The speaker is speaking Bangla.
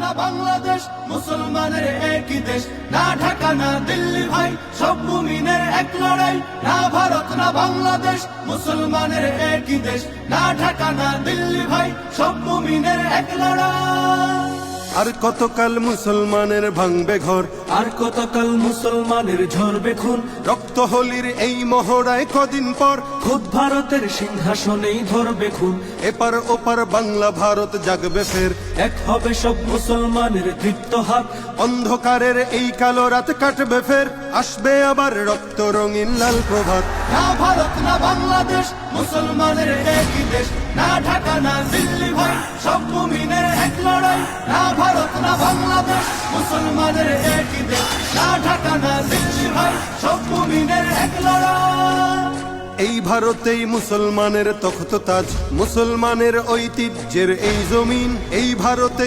না বাংলাদেশ, মুসলমানের একই দেশ। না ঢাকা না দিল্লি ভাই, সব মুমিনের এক লড়াই। না ভারত না বাংলাদেশ, মুসলমানের একই দেশ। না ঢাকা না দিল্লি ভাই, সব মুমিনের এক লড়াই। আর কতকাল মুসলমানের ভাঙবে ঘর, আর কতকাল মুসলমানের ঝরবে খুন। রক্ত হোলির এই মহড়ায় কদিন পর খুদ ভারতের সিংহাসনেই ধরবে খুন। এপার ওপার বাংলা ভারত জাগবে ফের, এক হবে সব মুসলমানের দৃপ্ত হাত। অন্ধকারের এই কালো রাত কাটবে ফের, আসবে আবার রক্ত রঙিন লাল প্রভাত। না ভারত না বাংলাদেশ, মুসলমানের একই দেশ। না ঢাকা না দিল্লি ভাই, সব মুমিনের এক লড়াই। না ভারত না বাংলাদেশ, মুসলমানের একই দেশ। না ঢাকা না দিল্লি ভাই, সব মুমিনের এক লড়াই। এই ভারতেই মুসলমানের তখ্ত তাজ, মুসলমানের ঐতিহ্যের এই জমিন। এই ভারতে